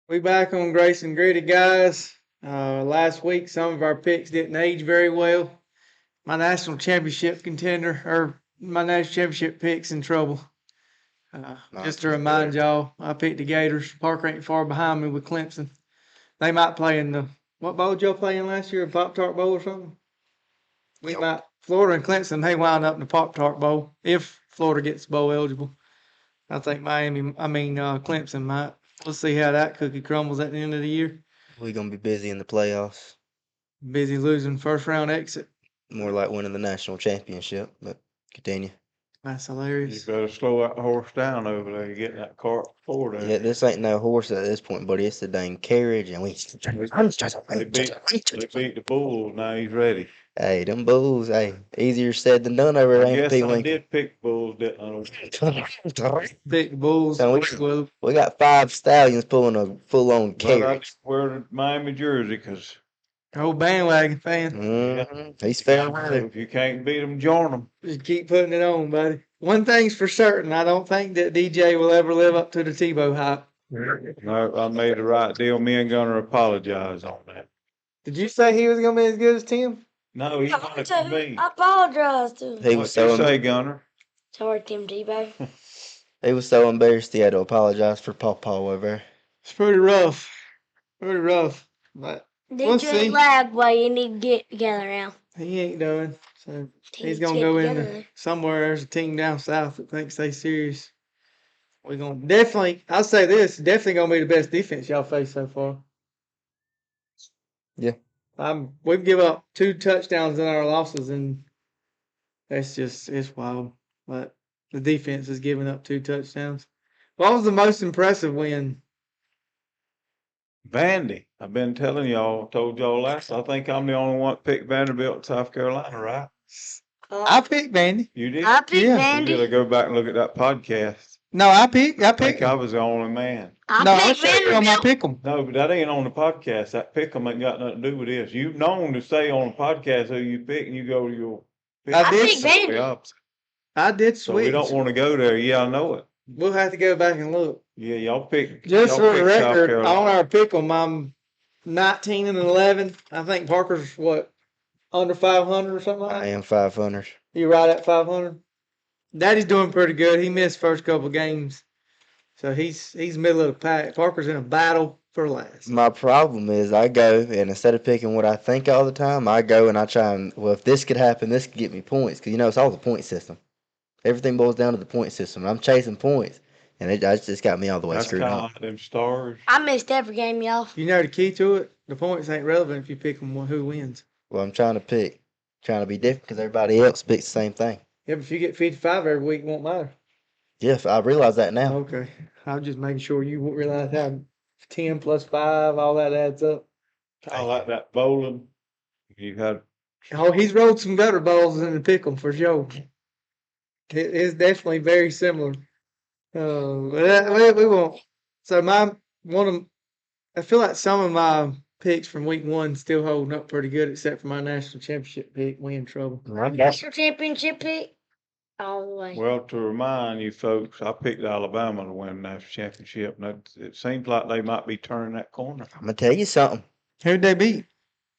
We back on Grace and Gritty, guys. Last week, some of our picks didn't age very well. My national championship contender, or my national championship pick's in trouble. Just to remind y'all, I picked the Gators. Parker ain't far behind me with Clemson. They might play in what bowl did y'all play in last year? A Pop-Tart Bowl or something? Florida and Clemson, they wound up in the Pop-Tart Bowl if Florida gets bowl eligible. I think Clemson might. We'll see how that cookie crumbles at the end of the year. We're going to be busy in the playoffs. Busy losing first round exit. More like winning the national championship, but continue. That's hilarious. You better slow that horse down over there. You're getting that cart forward. Yeah, this ain't no horse at this point, buddy. It's the dang carriage, and They beat the Bulls. Now he's ready. Hey, them Bulls, hey, easier said than done over there. Yes, I did pick Bulls, didn't I? Pick the Bulls. So we got 5 stallions pulling a full-on carriage. But I just wear the Miami jersey because... Old bandwagon fan. Mm-hmm. He's fair weather. If you can't beat them, join them. Just keep putting it on, buddy. One thing's for certain, I don't think that DJ will ever live up to the Tebow hype. No, I made the right deal. Me and Gunner apologize on that. Did you say he was going to be as good as Tim? No, he wanted to me. I apologize to him. He was so say, Gunner? Sorry, Tim Tebow. He was so embarrassed he had to apologize for Pawpaw over there. It's pretty rough. Pretty rough. But we'll see. Lab way you need to get together now. He ain't done. So he's going to go in somewhere. There's a team down south that thinks they serious. We're going to definitely, I'll say this, definitely going to be the best defense y'all faced so far. Yeah. We've given up 2 touchdowns in our losses, and it's wild. But the defense is giving up 2 touchdowns. What was the most impressive win? Vandy. I've been telling y'all, told y'all last. I think I'm the only one that picked Vanderbilt, South Carolina, right? I picked Vandy. You did? I picked Vandy. You gotta go back and look at that podcast. No, I picked. I think I was the only man. I showed you on my pick 'em. No, but that ain't on the podcast. That pick 'em ain't got nothing to do with this. You've known to say on the podcast who you pick, and you go to your pick. I did picked Vandy. I did switch. So we don't want to go there. Yeah, I know it. We'll have to go back and look. Yeah, y'all pick. Just y'all for the pick South record, Carolina. on our pick 'em, I'm 19-11. I think Parker's under 500 or something like that? I am 500. You right at 500? Daddy's doing pretty good. He missed first couple games. So he's middle of the pack. Parker's in a battle for last. My problem is I go, and instead of picking what I think all the time, I go and I try and, well, if this could happen, this could get me points. Because, it's all the point system. Everything boils down to the point system. I'm chasing points, and it just got me all the way screwed up. That's kind of like them stars. I missed every game, y'all. You know the key to it? The points ain't relevant if you pick them who wins. Well, I'm trying to be different because everybody else picks the same thing. Yeah, but if you get 55 every week, it won't matter. Yes, I realize that now. Okay. I'm just making sure you realize how 10 plus 5, all that adds up. I like that bowling. You had. Oh, he's rolled some gutter balls in the pick 'em for sure. It is definitely very similar. But we won't. So I feel like some of my picks from week 1 still holding up pretty good, except for my national championship pick. We in trouble. National championship pick? All the way. Well, to remind you folks, I picked Alabama to win the national championship. And it seems like they might be turning that corner. I'm going to tell you something. Who'd they beat?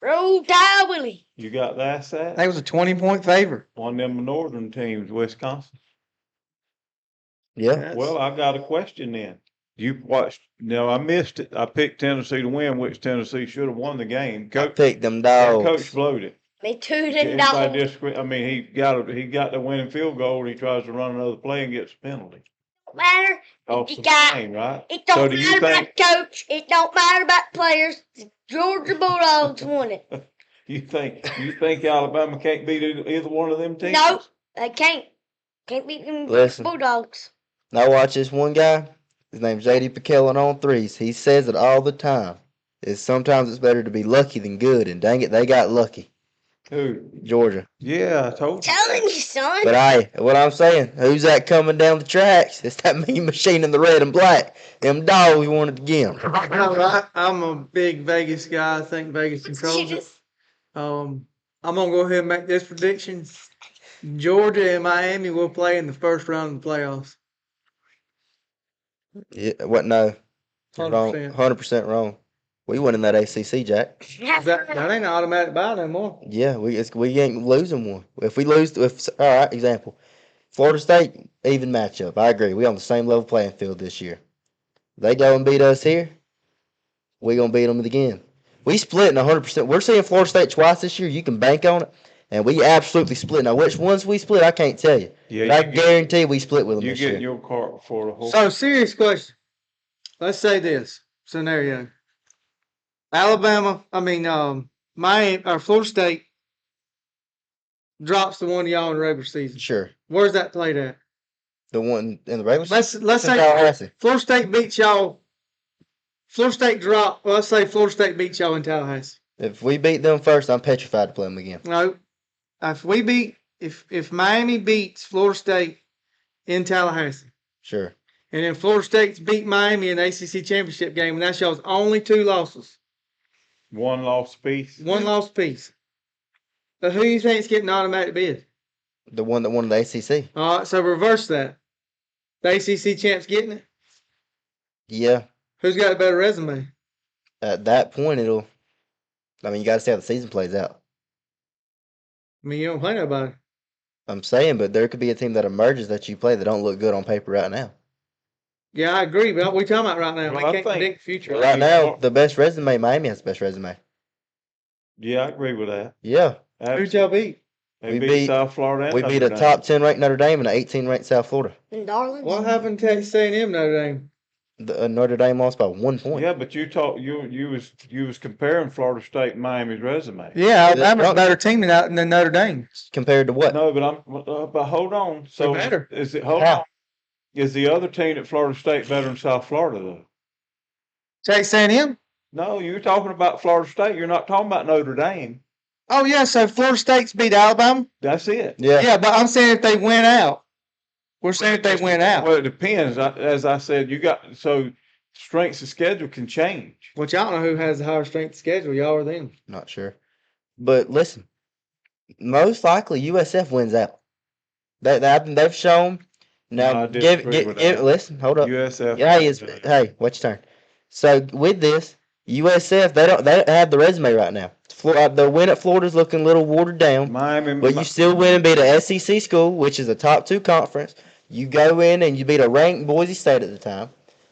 Roll Tide Willie. You got that? They was a 20-point favorite. One of them northern teams, Wisconsin. Yeah. Well, I got a question then. You watched? No, I missed it. I picked Tennessee to win, which Tennessee should have won the game. I picked them dogs. Coach blowed it. Me too, them dogs. He got the winning field goal. He tries to run another play and gets a penalty. Don't matter. Off You the got- game, right? It don't do you matter about think- the coach. It don't matter about the players. The Georgia Bulldogs won it. You think Alabama can't beat either one of them teams? No, they can't. Can't beat them Listen. Bulldogs. Now watch this one guy. His name's J.D. McKellen on threes. He says it all the time. Sometimes it's better to be lucky than good, and dang it, they got lucky. Who? Georgia. Yeah, I told you. Telling you, son. But what I'm saying, who's that coming down the tracks? It's that mean machine in the red and black. Them dogs wanted to get 'em. I'm a big Vegas guy. I think Vegas controls it. I'm gonna go ahead and make this prediction. Georgia and Miami will play in the first round of the playoffs. Yeah, what? No. Wrong. 100%. 100% wrong. We win in that ACC, Jack. That ain't an automatic buy no more. Yeah, we ain't losing one. If we lose, all right, example, Florida State even matchup. I agree. We on the same level playing field this year. They go and beat us here. We gonna beat them again. We split 100%. We're seeing Florida State twice this year. You can bank on it, and we absolutely split. Now, which ones we split, I can't tell you. Yeah, But I guarantee we split with them You this get year. your cart before the horse. So, serious question. Let's say this scenario. Miami or Florida State drops the one of y'all in the regular season. Sure. Where's that played at? The one in the regular season. Let's say Tallahassee. Florida State beats y'all. Florida State drop. Well, let's say Florida State beats y'all in Tallahassee. If we beat them first, I'm petrified to play them again. No, if Miami beats Florida State in Tallahassee, Sure. and then Florida State's beat Miami in the ACC championship game, and that's y'all's only 2 losses, One lost piece. one lost piece. So who do you think's getting an automatic bid? The one that won the ACC. All right, so reverse that. The ACC champ's getting it. Yeah. Who's got a better resume? At that point, you got to see how the season plays out. I mean, you don't play nobody. I'm saying, but there could be a team that emerges that you play that don't look good on paper right now. Yeah, I agree, but we talking about right now. Well, We I can't think- predict the future. Right now, the best resume, Miami has the best resume. Yeah, I agree with that. Yeah. Who'd y'all beat? They We beat beat- South Florida. And We beat a Notre Dame. top 10 ranked Notre Dame and an 18 ranked South Florida. In Darlington. What happened to Texas A&M Notre Dame? The Notre Dame lost by 1 point. Yeah, but you was comparing Florida State and Miami's resume. Yeah, Alabama's a better team than Notre Dame. Compared to what? No, but hold on. So They're better. hold How? on? Is the other team at Florida State better than South Florida though? Texas A&M? No, you're talking about Florida State. You're not talking about Notre Dame. Oh, yeah, so Florida State's beat Alabama? That's it. Yeah. Yeah, but I'm saying if they win out. We're saying if they win out. Well, it depends. As I said, strengths of schedule can change. Which I don't know who has the higher strength schedule, y'all or them. Not sure. But listen, most likely USF wins out. They've shown. No, Now, I disagree with that. listen, hold up. USF. Hey, watch your turn. So with this, USF, they have the resume right now. The win at Florida's looking a little watered down, Miami. but you still win and beat a SEC school, which is a top 2 conference. You go in and you beat a ranked Boise State at the time.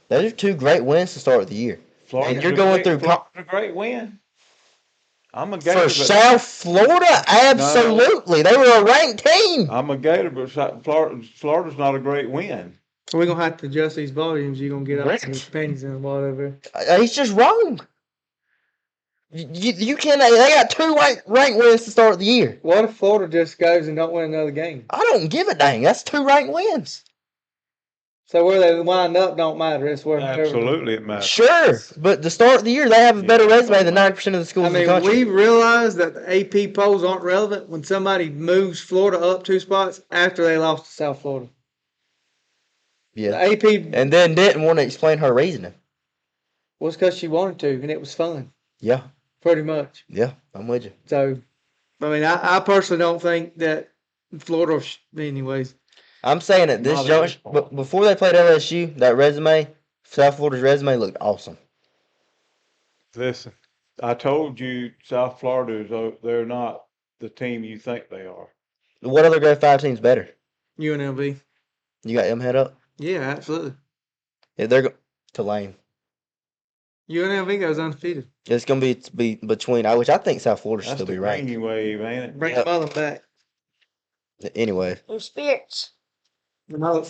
Those are 2 great wins to start the year. Florida's you're a going great- through Florida's a great win. I'm a Gator, For but South Florida, absolutely. They were a ranked team. I'm a Gator, but Florida's not a great win. So we're going to have to adjust these volumes. You're going to get up Right. some pennies and whatever. He's just wrong. You can't. They got 2 ranked wins to start the year. What if Florida just goes and don't win another game? I don't give a dang. That's 2 ranked wins. So where they wind up don't matter. It's where Absolutely, it matters. Sure, but the start of the year, they have a better resume than 90% of the schools I in the mean, country. we realize that the AP polls aren't relevant when somebody moves Florida up 2 spots after they lost to South Florida. Yeah. The AP And then didn't want to explain her reasoning. was because she wanted to, and it was fun, Yeah, pretty much. yeah, I'm with you. So, I mean, I personally don't think that Florida, anyways. I'm saying at this Not at juncture, this point. but before they played LSU, that resume, South Florida's resume looked awesome. Listen, I told you South Florida they're not the team you think they are. What other Grade 5 team's better? UNLV. You got them head up? Yeah, absolutely. Yeah, they're Tulane. UNLV goes undefeated. It's going to be between, which I think South Florida should That's still the be ranked. Green Wave, ain't it? Bring Yep. Mullen back. Anyway, Them spirits. Mullen's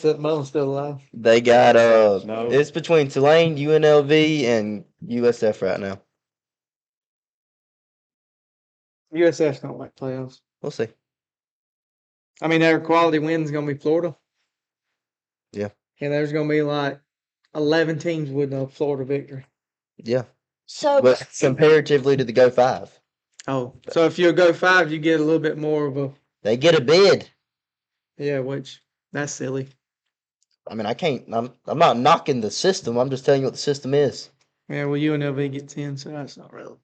still alive. they got, No. it's between Tulane, UNLV, and USF right now. USF's don't make playoffs. We'll see. I mean, their quality wins going to be Florida. Yeah. And there's going to be like 11 teams with a Florida victory. Yeah. So But comparatively to the Go 5, Oh, so if you go 5, you get a little bit more of a they get a bid. which that's silly. I mean, I'm not knocking the system. I'm just telling you what the system is. Yeah, well, UNLV gets in, so that's not relevant.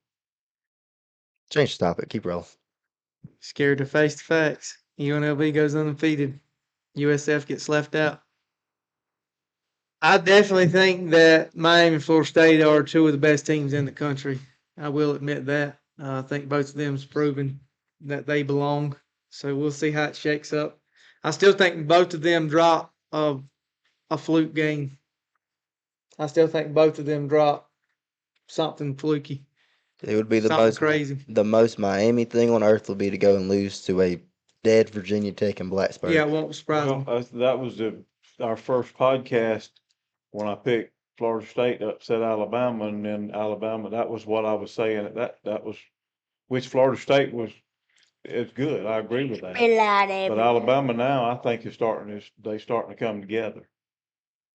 Change the topic. Keep rolling. Scared to face the facts. UNLV goes undefeated. USF gets left out. I definitely think that Miami and Florida State are two of the best teams in the country. I will admit that. I think both of them's proven that they belong. So we'll see how it shakes up. I still think both of them drop a fluke game. I still think both of them drop something fluky, It would be something crazy. the most Miami thing on earth would be to go and lose to a dead Virginia Tech and Blacksburg. Yeah, it won't surprise Well, me. that was our first podcast when I picked Florida State to upset Alabama, and then Alabama. That was what I was saying. That was which Florida State was. It's good. I agree with that. But Alabama now, I think is starting to come together.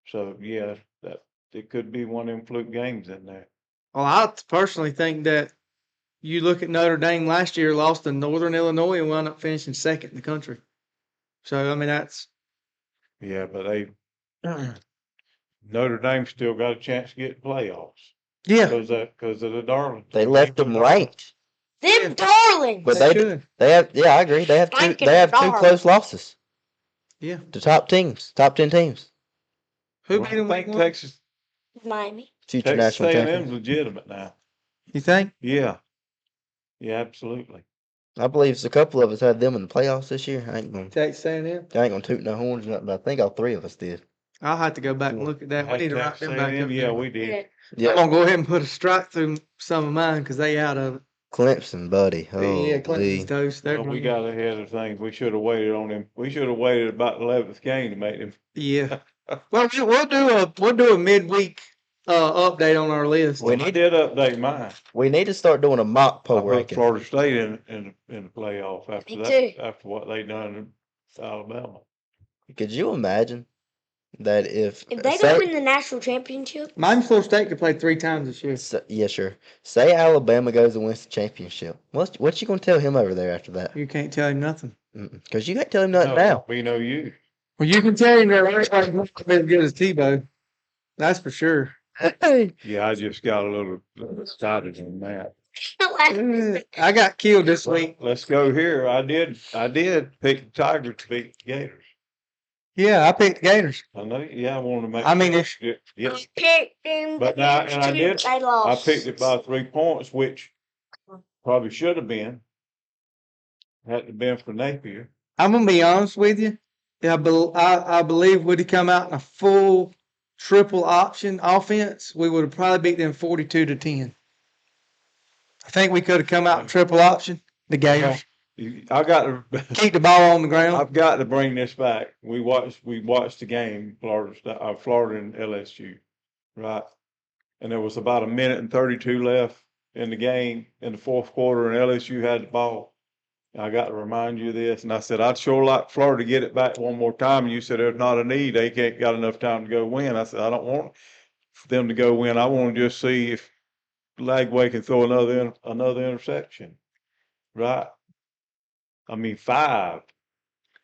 So yeah, that it could be one of them fluke games in there. Well, I personally think that you look at Notre Dame last year, lost to Northern Illinois and wound up finishing second in the country. So, I mean, that's. Yeah, but Notre Dame still got a chance to get playoffs. Yeah. Because of the Darling. They left them ranked. Them darlings. But should. they have yeah, I agree. They have two close losses. Yeah. The top 10 teams. Who Well, beat them? I think Texas Miami. Future Texas national A&M's champions. legitimate now. You think? Yeah. Yeah, absolutely. I believe a couple of us had them in the playoffs this year. I ain't gonna Texas A&M? toot no horns, but I think all three of us did. I'll have to go back and look at that. We need to write Texas them back A&M, up. yeah, there. we did. Yeah, I'm going to go ahead and put a strike through some of mine because they out of it. Clemson, buddy. Oh, Yeah, Clemson's toast. They're Well, we done. got ahead of things. We should have waited on him. We should have waited about the 11th game to make him. Yeah. Well, we'll do a midweek update on our list. Well, I did update mine. we need to start doing a mock I poll put ranking. Florida State in the playoff after Me that, too. after what they done in Alabama. Could you imagine that if If they say, don't win the national championship, Miami Florida State could play 3 times this year. yeah, sure. Say Alabama goes and wins the championship. What you gonna tell him over there after that? You can't tell him nothing. Because you can't tell him nothing No, now. we know you. Well, you can tell him that right not as good as Tebow. That's for sure. Yeah, I just got a little excited on that. I got killed this week. Let's go here. I did pick the Tigers to beat the Gators. Yeah, I picked the Gators. I know. Yeah, I wanted to make. I mean, if yeah, I picked them. but now and I did. They I lost. picked it by 3 points, which probably should have been. Had to have been for Napier. I'm gonna be honest with you, I believe would have come out in a full triple option offense, we would have probably beat them 42-10. I think we could have come out in triple option. The Gators I got to. keep the ball on the ground. I've got to bring this back. We watched the game, Florida and LSU, right? And there was about 1:32 left in the game in the fourth quarter, and LSU had the ball. And I got to remind you of this, and I said I'd sure like Florida to get it back one more time. And you said there's not a need; they can't got enough time to go win. I said I don't want them to go win. I want to just see if Lagway can throw another interception, right? I mean 5.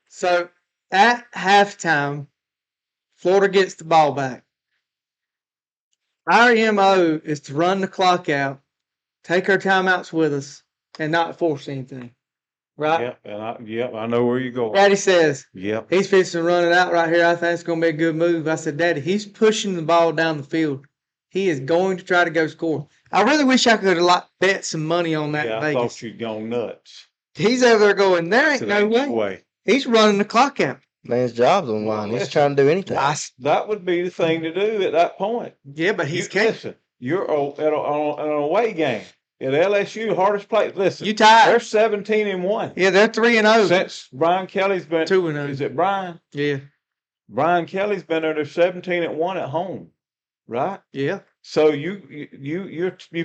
So at halftime, Florida gets the ball back. Our MO is to run the clock out, take our timeouts with us, and not force anything. Right? Yep, and I know where you're going. Daddy says, Yep. he's fixing to run it out right here. I think it's going to be a good move. I said, Daddy, he's pushing the ball down the field. He is going to try to go score. I really wish I could have bet some money on that Yeah, in I Vegas. thought you'd gone nuts. He's over there going, there ain't no way. He's running the clock out. Man's job's on line. He's trying to do anything. That would be the thing to do at that point. Yeah, but he's Listen, you're on an away game at LSU, hardest place. Listen, You tied. they're 17-1. Yeah, they're 3-0. Since Brian Kelly's been 2-0. Is it Brian? Yeah. Brian Kelly's been there. They're 17-1 at home, right? Yeah. So you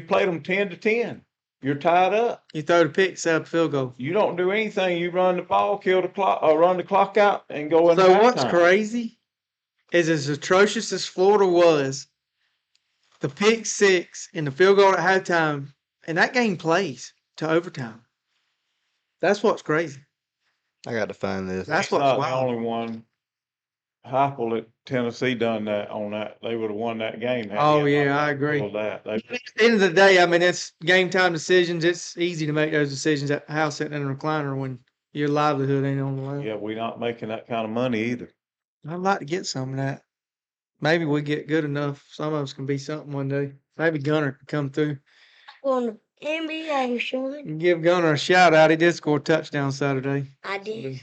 played them 10-10. You're tied up. You throw the pick, set up a field goal. You don't do anything. You run the ball, kill the clock, or run the clock out, and go in. So what's halftime. crazy is as atrocious as Florida was, the pick 6 and the field goal at halftime, and that game plays to overtime. That's what's crazy. I got to find this. That's It's what's not the wild. only one. Heupel at Tennessee done that on that. They would have won that game. Oh, yeah, I agree. That. At the end of the day, I mean, it's game time decisions. It's easy to make those decisions at the house sitting in a recliner when your livelihood ain't on the line. Yeah, we're not making that kind of money either. I'd like to get some of that. Maybe we get good enough. Some of us can be something one day. Maybe Gunner can come through. On the NBA, Sean. Give Gunner a shout out. He did score a touchdown Saturday. I did.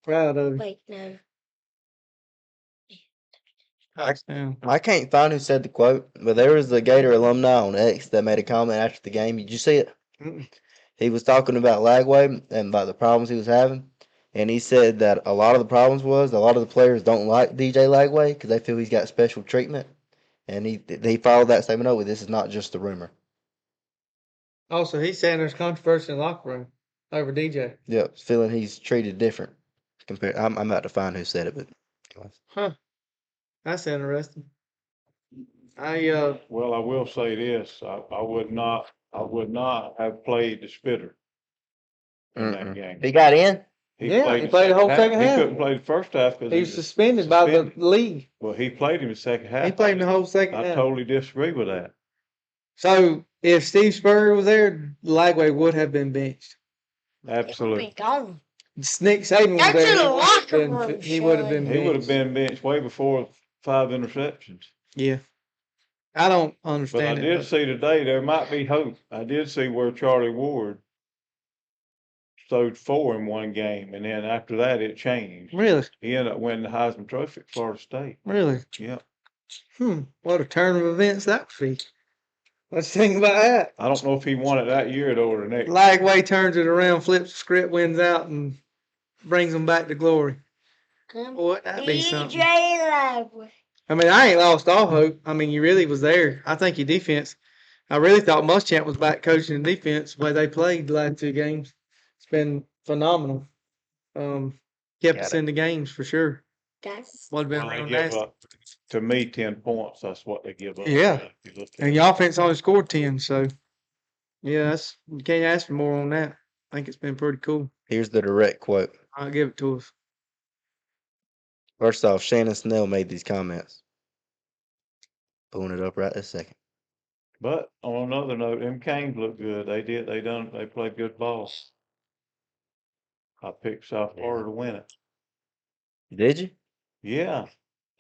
Proud of him. Wait, no. Touchdown. I can't find who said the quote, but there was a Gator alumni on X that made a comment after the game. Did you see it? Mm-mm. He was talking about Lagway and about the problems he was having, and he said that a lot of the problems was a lot of the players don't like DJ Lagway because they feel he's got special treatment, and he followed that statement up with, "This is not just a rumor." Also, he's saying there's controversy in the locker room over DJ. Yep, feeling he's treated different. Compared, I'm about to find who said it, but Huh. That's interesting. Well, I will say this, I would not have played the spitter in that game. he got in. He played the whole second He half. couldn't play the first half because He was suspended by the league. Well, he played him the second half. He played him the whole second I half. totally disagree with that. So if Steve Spurrier was there, Lagway would have been benched. Absolutely. Be gone. Nick Saban was That's there. in the he would have locker been- room, He would have Sean. been He would have benched. been benched way before 5 interceptions. Yeah. I don't But I understand it. did see today there might be hope. I did see where Charlie Ward throwed 4 in one game, and then after that it changed. Really? He ended up winning the Heisman Trophy at Florida State. Really? Yeah. What a turn of events that would be. Let's think about that. I don't know if he won it that year though or the next. Lagway turns it around, flips the script, wins out, and brings them back to glory. Boy, that'd be something. DJ Lagway. I mean, I ain't lost all hope. I mean, you really was there. I think your defense. I really thought Muschamp was back coaching the defense the way they played the last 2 games. It's been phenomenal. Kept us in the games for sure. That's Would have been Well, they real give nasty. up, to me, 10 points. That's what they give up. Yeah. If you look at And it. your offense only scored 10, so yeah, you can't ask for more on that. I think it's been pretty cool. Here's the direct quote. I'll give it to us. First off, Shannon Snell made these comments. Pulling it up right this second. But on another note, them Canes look good. They played good ball. I picked South Florida to win it. Did you? Yeah.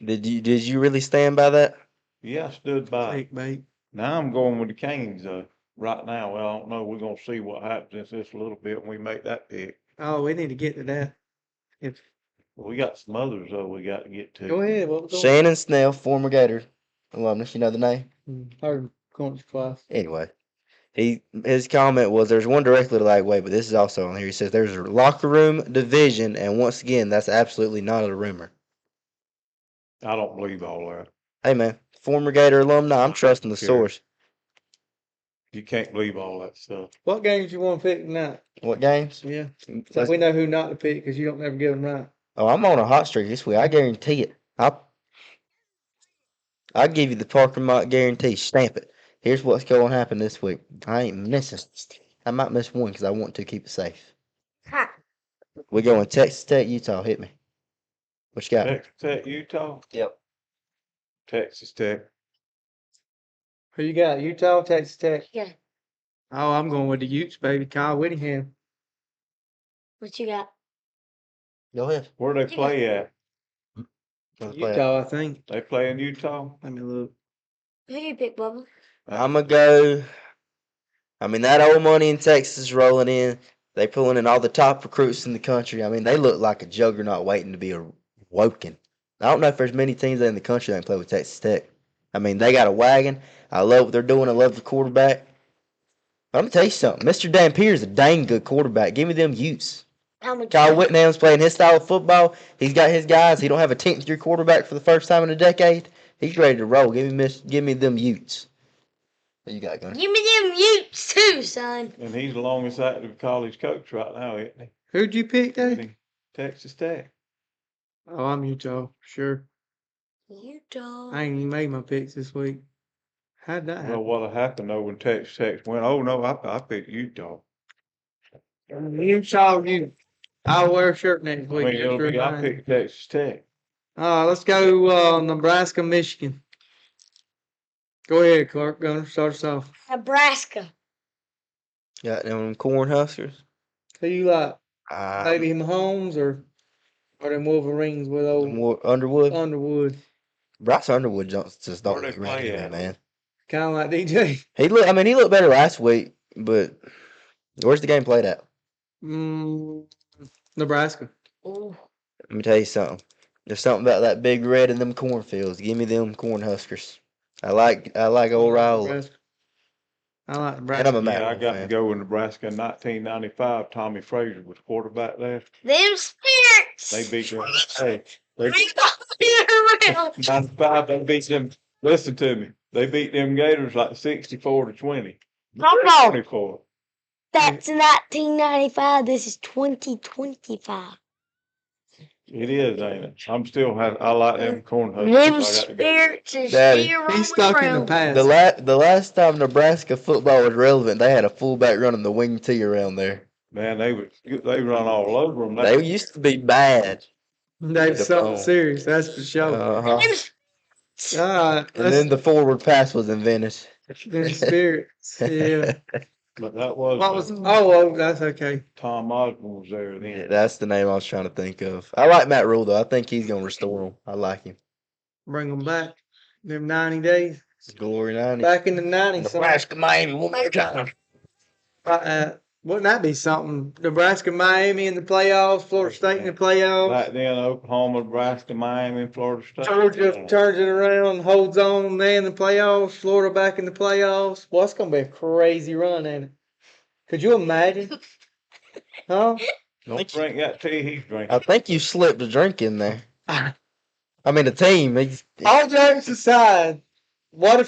Did you really stand by that? Yeah, I stood by. Clickbait. Now I'm going with the Canes right now. Well, I don't know. We're gonna see what happens in this a little bit when we make that pick. Oh, we need to get to that. We got some others though we got to get to. Go ahead. What was going Shannon Snell, former Gator alumnus. You know the name? on? Heard him going to class. Anyway, his comment was, "There's one directly to Lagway, but this is also on here." He says, "There's a locker room division, and once again, that's absolutely not a rumor." I don't believe all that. Hey man, former Gator alumni. I'm trusting the Sure. source. You can't believe all that stuff. What games you want to pick tonight? What games? Yeah. So Let's- we know who not to pick because you don't never get them right. Oh, I'm on a hot streak this week. I guarantee it. I'll give you the Parker Mott guarantee. Stamp it. Here's what's going to happen this week. I ain't missing. I might miss one because I want to keep it safe. Ha. We're going Texas Tech, Utah. Hit me. What you got? Texas Tech, Utah. Yep. Texas Tech. Who you got? Utah, Texas Tech. Yeah. Oh, I'm going with the Utes, baby. Kyle Whittingham. What you got? Go ahead. Where they play at? Let's play it. Utah, I think. They play in Utah. Let me look. Who you pick, Bubba? I'm going to go. I mean, that old money in Texas is rolling in. They pulling in all the top recruits in the country. I mean, they look like a juggernaut waiting to be awoken. I don't know if there's many teams in the country that can play with Texas Tech. I mean, they got a wagon. I love what they're doing. I love the quarterback. But I'm going to tell you something. Mr. Dampier is a dang good quarterback. Give me them Utes. How much? Kyle Whittingham's playing his style of football. He's got his guys. He don't have a 10th year quarterback for the first time in a decade. He's ready to roll. Give me them Utes. What you got, Gunner? Give me them Utes too, son. And he's the longest active college coach right now, isn't he? Who'd you pick, Dave? Texas Tech. Oh, I'm Utah. Sure. Utah. I ain't even made my picks this week. How'd that Well, happen? what happened though when Texas Tech went? Oh no, I picked Utah. Utah, you. I'll wear a shirt next I week. mean, just it'll for a be, I time. picked Texas Tech. Let's go Nebraska, Michigan. Go ahead, Clark Gunner. Start us off. Nebraska. Got them Cornhuskers. Who you like? Maybe Mahomes or them Wolverines with old More Underwood. Underwood. Bryce Underwood just don't Where they look ready play to me, at? man. Kind of like DJ. He looked better last week, but where's the game played at? Nebraska. Ooh. Let me tell you something. There's something about that big red in them cornfields. Give me them corn huskers. I like old Raul. Nebraska. I like And Nebraska. I'm a Matt Yeah, I Rule got to fan. go with Nebraska in 1995. Tommy Frazier was quarterback there. Them spirits. They beat them. Hey, they Bring it around. 95. They beat them. Listen to me. They beat them Gators like 64-20. Papa. 24. That's 1995. This is 2025. It is, ain't it? I like them corn Them huskers. I got to go. spirits is Daddy. still rolling He's stuck in the around. past. The last time Nebraska football was relevant, they had a fullback running the wing tee around there. Man, they run all over them. They used to be bad. They've The something phone. serious, that's for sure. Uh-huh. Them All right, And then the forward pass was invented. them spirits. Yeah. But that What was was? Oh, that's okay. Tom Osborne was there Yeah, then. that's the name I was trying to think of. I like Matt Rule though. I think he's gonna restore him. I like him. Bring them back. Them 90 days. Glory 90. Back in the 90s. Nebraska, Miami, one more time. Wouldn't that be something? Nebraska, Miami in the playoffs, Florida State in the playoffs. Back then, Oklahoma, Nebraska, Miami, and Florida State. Georgia turns it around, holds on, man, in the playoffs. Florida back in the playoffs. Well, it's going to be a crazy run, ain't it? Could you imagine? Huh? Don't drink that tea he's drinking. I think you slipped a drink in there. I mean, the team. All jokes aside, what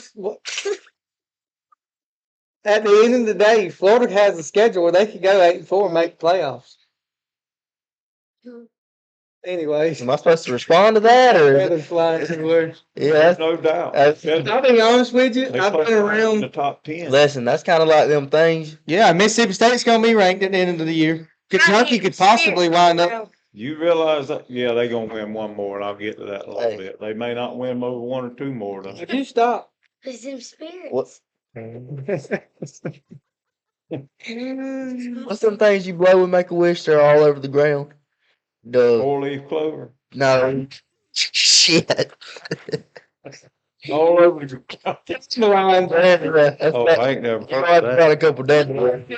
at the end of the day, Florida has a schedule where they could go 8-4 and make the playoffs. Anyways, Am I supposed to respond to that or? feathers flying everywhere. Yeah. No doubt. That's- I'll be honest with you. They I've play been in around. the top 10. Listen, that's kind of like them things. Yeah, Mississippi State's going to be ranked at the end of the year. Kentucky could possibly wind up. You realize that? Yeah, they're going to win one more, and I'll get to that in a little Hey. bit. They may not win over one or two more, though. Would you stop? It's them spirits. What? What's them things you blow and make a wish? They're all over the ground. The Four-leaf clover. no shit. All over the ground. Oh, I ain't never I heard of got that. a couple dandelions.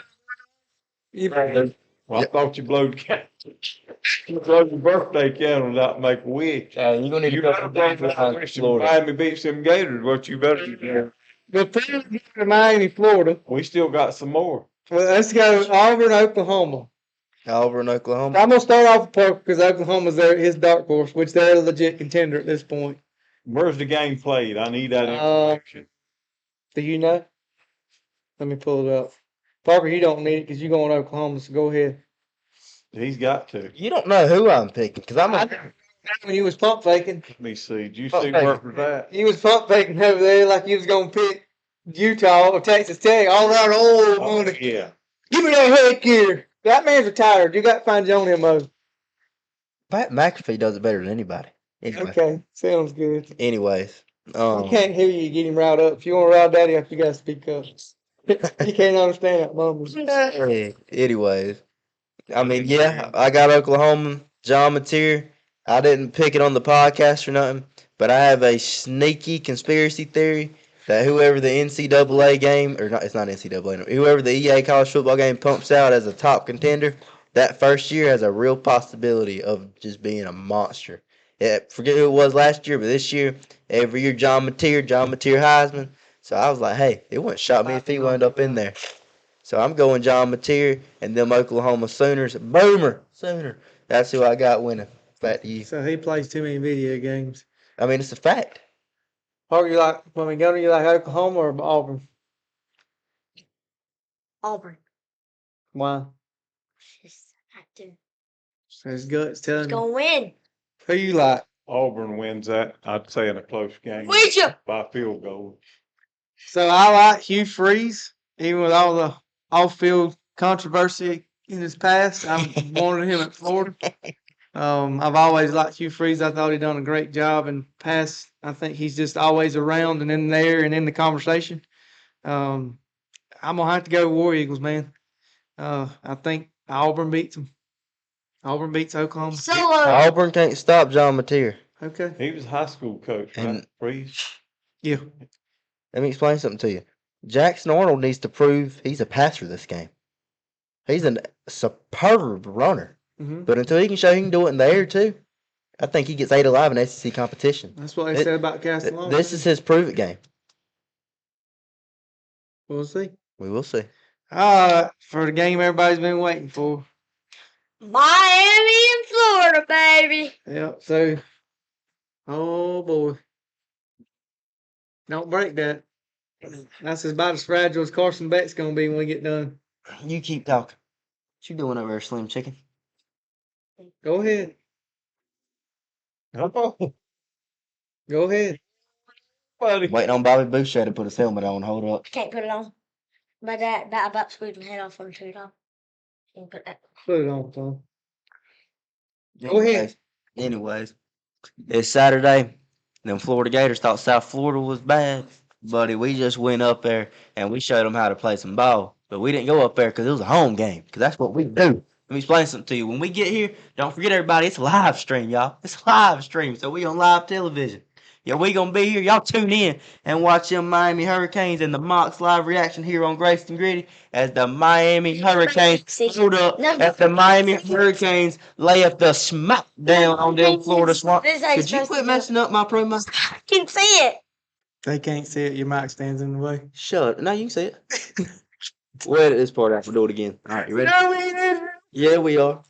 Well, I thought you blowed you blow your birthday candles out and make a wish. You gonna need You a couple better dandelions, wish Florida. Miami beats them Gators. What you better do. Before we get to Miami, Florida, We still got some more. well, let's go Auburn, Oklahoma. Auburn, Oklahoma. I'm gonna start off with Parker because Oklahoma's his dark horse, which they're a legit contender at this point. Where's the game played? I need that Uh, information. Do you know? Let me pull it up. Parker, you don't need it because you're going to Oklahoma, so go ahead. He's got to. You don't know who I'm picking because I'm a. When you was pump faking, Let me see. Did you Oh, see thank where you. was that? you was pump faking over there like you was gonna pick Utah or Texas Tech. All that old Oh, money. yeah. Give me that head gear. That man's retired. You got to find Johnny Mo. Pat McAfee does it better than anybody. Anyway. Okay, sounds good. Anyways. I can't hear you get him riled up. If you want to rile Daddy up, you got to speak up. You can't understand that mumbles. Hey, anyways. I mean, yeah, I got Oklahoma, John Mateer. I didn't pick it on the podcast or nothing, but I have a sneaky conspiracy theory that whoever the NCAA game, or not, it's not NCAA, no, whoever the EA college football game pumps out as a top contender, that first year has a real possibility of just being a monster. Yeah, forget who it was last year, but this year, every year, John Mateer Heisman. So I was like, hey, it wouldn't shock me if he wound up in there. So I'm going John Mateer and them Oklahoma Sooners. Boomer Sooner. That's who I got winning. Back to you. So he plays too many video games. I mean, it's a fact. Parker, you like when we go to you like Oklahoma or Auburn? Auburn. Why? Just have to. His gut's telling It's you. gonna win. Who you like? Auburn wins that, I'd say, in a close game Would you? by field goal. So I like Hugh Freeze, even with all the off-field controversy in his past. I wanted him at Florida. I've always liked Hugh Freeze. I thought he done a great job in past. I think he's just always around and in there and in the conversation. I'm gonna have to go War Eagles, man. I think Auburn beats them. Auburn beats Oklahoma. Solo. Auburn can't stop John Mateer. Okay. He was a high school coach, right? And- Freeze. Yeah. Let me explain something to you. Jackson Arnold needs to prove he's a passer this game. He's a superb runner. Mm-hmm. But until he can show he can do it in the air too, I think he gets 8 alive in SEC competition. That's what they said about Castellano. This is his prove it game. We'll see. We will see. For the game everybody's been waiting for. Miami and Florida, baby. Yep. So, oh boy, don't break that. That's about as fragile as Carson Beck's gonna be when we get done. You keep talking. What you doing over there, Slim Chicken? Go ahead. Oh, Go ahead. buddy. Waiting on Bobby Boucher to put his helmet on. Hold up. I can't put it on. My dad about screwed my head off on the off. Can't put that. Put it on, Tom. Go ahead. Anyways, it's Saturday. Them Florida Gators thought South Florida was bad. Buddy, we just went up there and we showed them how to play some ball. But we didn't go up there because it was a home game. Because that's what we do. Let me explain something to you. When we get here, don't forget everybody, it's a live stream, y'all. It's a live stream. So we on live television. Yeah, we gonna be here. Y'all tune in and watch them Miami Hurricanes and the Mox live reaction here on Grace and Gritty as the Miami Hurricanes hold up as the Miami Hurricanes lay up the smack down on them Florida Swamp. Could you quit messing up my promo? I can see it. They can't see it. Your mic stands in the way. Shut up. No, you can see it. We'll edit this part out. We'll do it again. All right, you ready? No, we ain't. Yeah, we are.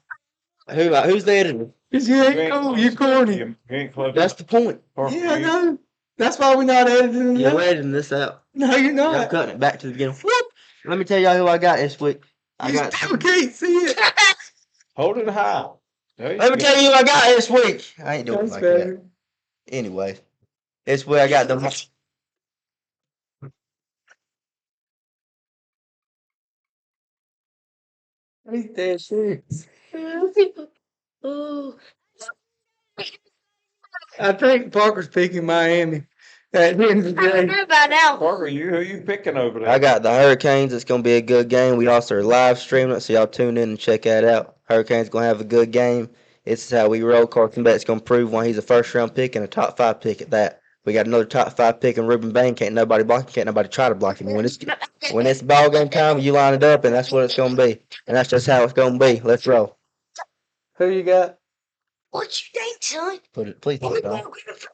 Who's the editor? Cause you ain't cool. You're corny. You ain't close. That's the point. Parker, Yeah, I you- know. That's why we're not editing You're it. editing this out. No, you're I'm not. cutting it back to the beginning. Whoop. Let me tell y'all who I got this week. I You got. still can't see it. Hold it high. There you Let me go. tell you who I got this week. I ain't doing it That's like that. better. Anyway, this week I got the. He's dead serious. Ooh. I think Parker's picking Miami. At the end of the I don't day. know by now. Parker, who you picking over there? I got the Hurricanes. It's gonna be a good game. We also are live streaming it, so y'all tune in and check that out. Hurricanes gonna have a good game. This is how we roll. Carson Beck's gonna prove why he's a first round pick and a top 5 pick at that. We got another top 5 pick in Ruben Bain. Can't nobody block him. Can't nobody try to block him. When it's ball game time, you line it up, and that's what it's gonna be. And that's just how it's gonna be. Let's roll. Who you got? What you think, son? Please put it on.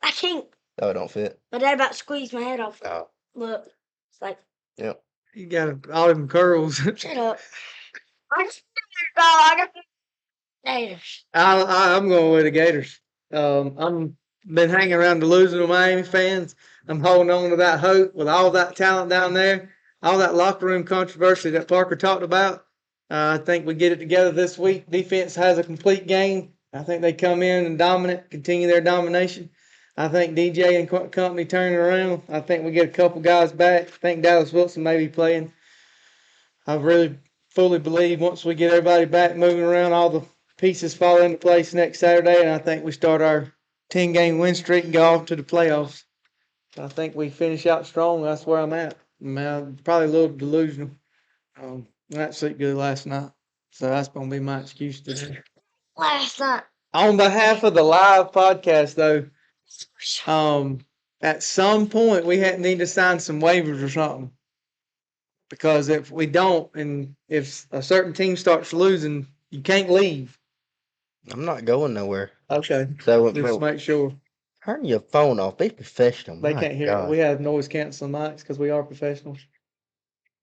I can't. Oh, it don't fit. My dad about squeezed my head off. Oh. Look. It's like, You got all them curls. shut up. I got Gators. I'm going with the Gators. I'm been hanging around the losing Miami fans. I'm holding on to that hope with all that talent down there, all that locker room controversy that Parker talked about. I think we get it together this week. Defense has a complete game. I think they come in and dominate, continue their domination. I think DJ and company turn it around. I think we get a couple guys back. I think Dallas Wilson may be playing. I really fully believe once we get everybody back moving around, all the pieces fall into place next Saturday, and I think we start our 10-game win streak and go off to the playoffs. I think we finish out strong. That's where I'm at. I'm probably a little delusional. That slept good last night, so that's going to be my excuse today. Last night. On behalf of the live podcast, though, at some point we need to sign some waivers or something. Because if we don't, and if a certain team starts losing, you can't leave. I'm not going nowhere. Okay. So, Just make sure turn your phone off. Be professional. they My can't hear. God. We have noise canceling mics because we are professionals.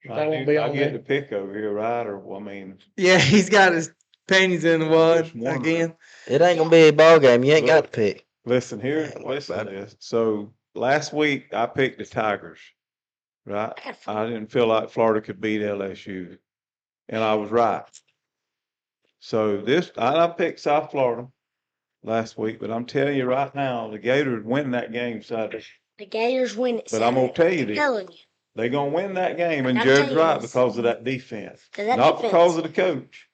I won't be on get there. the pick over here, right? Or well, I mean, Yeah, he's got his panties in the wad Just wondering. again. It ain't gonna be a ball game. You ain't got to pick. listen here. Man, what Listen about to this. So last week I picked the Tigers, right? I didn't feel like Florida could beat LSU, and I was right. So I picked South Florida last week, but I'm telling you right now, the Gators win that game Saturday. The Gators win it. But I'm gonna tell you I'm this. telling you. They're gonna win that game, and I'm Jared's telling you right this. because of that defense, 'Cause that not defense- because of the coach,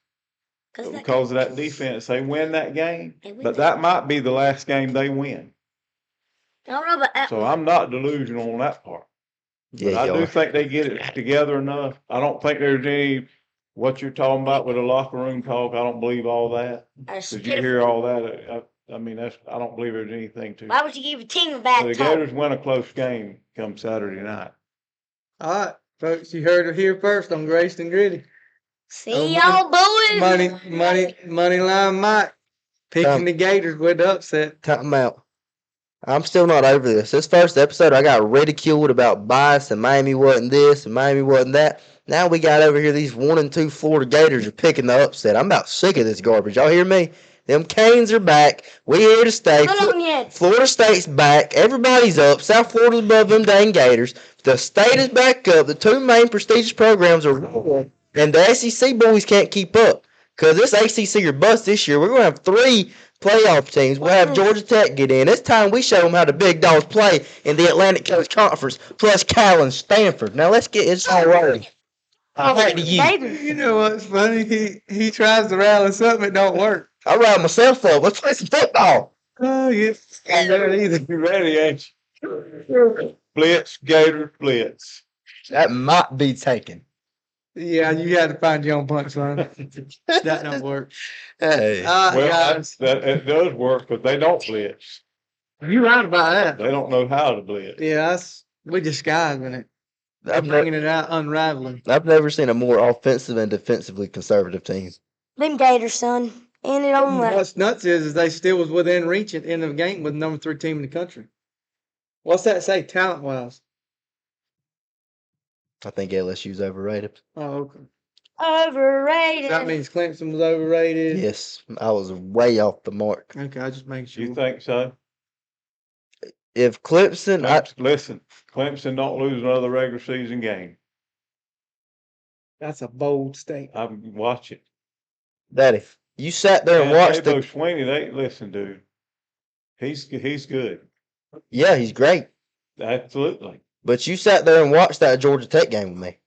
but that because of that defense- defense. They win that game, They win but that that might be the last game they win. I don't know about that. So one. I'm not delusional on that part. Yeah, But I you do are. think they get it together enough. I don't think there's any what you're talking about with the locker room talk. I don't believe all that. I just Did you hear all that? I mean, I don't believe there's anything to. Why would you give a team a bad The talk? Gators win a close game come Saturday night. All right, folks, you heard it here first on Graced and Gritty. See y'all boys. Money line Mike picking the Gators with the upset. Time out. I'm still not over this. This first episode, I got ridiculed about bias and Miami wasn't this and Miami wasn't that. Now we got over here these 1 and 2 Florida Gators are picking the upset. I'm about sick of this garbage. Y'all hear me? Them Canes are back. We here to stay. Hold on yet. Florida State's back. Everybody's up. South Florida's above them dang Gators. The state is back up. The two main prestigious programs are rolling. And the SEC boys can't keep up. Because this ACC or bust this year, we're going to have 3 playoff teams. We'll have Georgia Tech get in. It's time we show them how the big dogs play in the Atlantic Coast Conference, plus Cal and Stanford. Now let's get it all rolling. Back to you. You know what's funny? He tries to rally something, it don't work. I rile myself up. Let's play some football. Oh, yes. Ain't there either. You ready, ain't you? Blitz, Gator, blitz. That might be taken. Yeah, you had to find your own punchline. That don't work. Hey. Well, Guys, that it does work, but they don't blitz. you right about that. They don't know how to blitz. Yeah, we disguising it. I've Bringing it out, unraveling. never seen a more offensive and defensively conservative team. Them Gators, son. And it on that. What's nuts is they still was within reach at the end of the game with the number 3 team in the country. What's that say talent-wise? I think LSU's overrated. Oh, okay. Overrated. That means Clemson was overrated. Yes, I was way off the mark. Okay, I just make sure. You think so? If Clemson, Listen, Clemson don't lose another regular season game. That's a bold statement. I'm watching. Daddy, you sat there and watched Dabo Swinney, listen, dude. He's good. Yeah, he's great. Absolutely. But you sat there and watched that Georgia Tech game with me.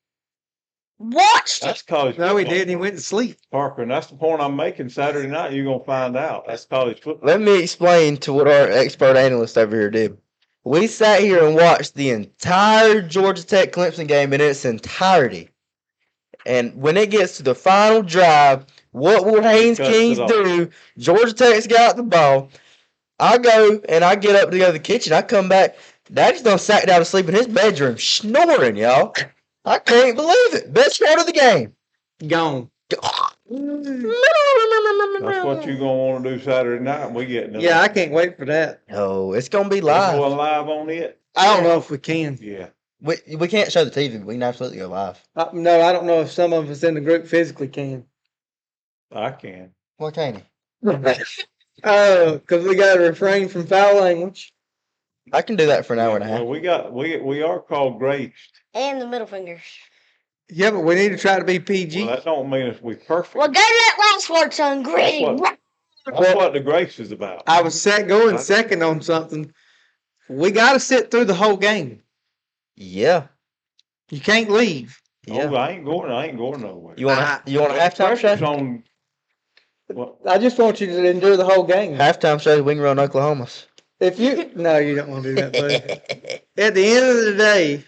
Watched That's college football. No, he didn't. He went to sleep. Parker, and that's the point I'm making. Saturday night, you're going to find out. That's college football. Let me explain to what our expert analyst over here did. We sat here and watched the entire Georgia Tech Clemson game in its entirety. And when it gets to the final drive, what will Haynes Kings do? Georgia Tech's got the ball. I go and I get up to go to the kitchen. I come back. Daddy's done sat down to sleep in his bedroom, snoring, y'all. I can't believe it. Best part of the game. Gone. That's what you're going to want to do Saturday night. We getting Yeah, I can't wait for that. Oh, it's going to be live. live. Going live on it? I don't know if we can. Yeah. We can't show the TV, but we can absolutely go live. No, I don't know if some of us in the group physically can. I can. Why can't he? Because we got to refrain from foul language. I can do that for an hour and a half. Well, we are called graced. And the middle fingers. Yeah, but we need to try to be PG. Well, that don't mean it's we perfect. Well, go to that last word, son. Gritty. That's what the grace is about. I was going second on something. We got to sit through the whole game. Yeah. You can't leave. Yeah. Oh, I ain't going nowhere. You want a halftime Pressure's show? on. Well, I just want you to endure the whole game. Halftime show, we can run Oklahoma's. If you no, you don't want to do that, buddy. At the end of the day,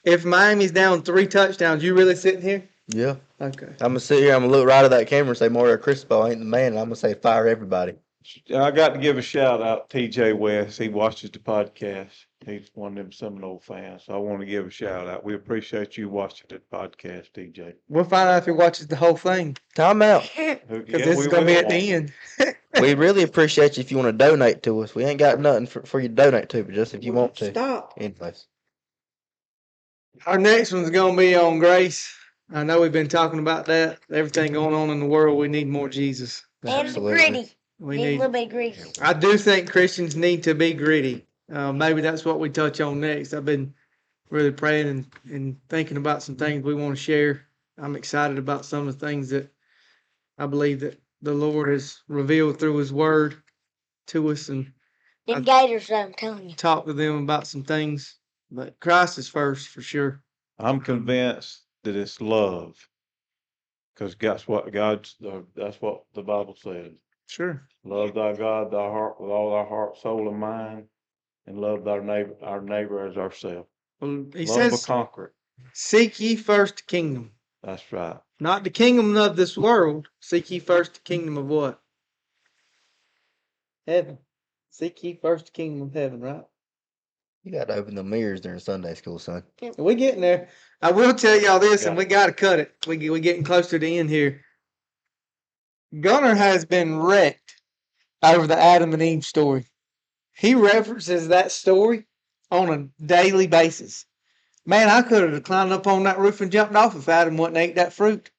if Miami's down 3 touchdowns, you really sitting here? Yeah. Okay. I'm going to sit here, I'm going to look right at that camera and say, Mario Cristobal ain't the man, and I'm going to say, fire everybody. I got to give a shout out to TJ West. He watches the podcast. He's one of them Seminole fans. So I want to give a shout out. We appreciate you watching the podcast, TJ. We'll find out if he watches the whole thing. Time out. Because this is going to be at the end. We really appreciate you if you want to donate to us. We ain't got nothing for you to donate to, but just if you want to. Stop. Anyways. Our next one's going to be on grace. I know we've been talking about that. Everything going on in the world, we need more Jesus. And Absolutely. gritty. We Need a need. little bit of gritty. I do think Christians need to be gritty. Maybe that's what we touch on next. I've been really praying and thinking about some things we want to share. I'm excited about some of the things that I believe that the Lord has revealed through His Word to us and Them Gators, though, I'm telling you. talk to them about some things. But Christ is first for sure. I'm convinced that it's love. Because that's what that's what the Bible says. Sure. Love thy God, thy heart with all thy heart, soul, and mind, and love our neighbor as ourselves. Well, He Love will says, conquer it. seek ye first the kingdom. That's right. Not the kingdom of this world. Seek ye first the kingdom of what? Heaven. Seek ye first the kingdom of heaven, right? You got to open the mirrors during Sunday school, son. We getting there. I will tell y'all this, and Yeah. we got to cut it. We getting close to the end here. Gunner has been wrecked over the Adam and Eve story. He references that story on a daily basis. Man, I could have climbed up on that roof and jumped off if Adam wouldn't ate that fruit.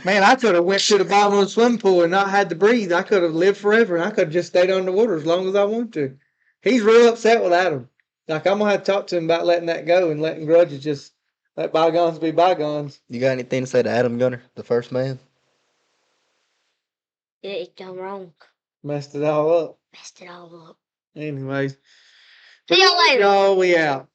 Man, I could have went to the bottom of the swimming pool and not had to breathe. I could have lived forever, and I could have just stayed underwater as long as I wanted to. He's real upset with Adam. Like, I'm going to have to talk to him about letting that go and letting grudges just let bygones be bygones. You got anything to say to Adam Gunner, the first man? Yeah, it's done wrong. Messed it all up. Messed it all up. Anyways. See y'all later. Y'all, we out.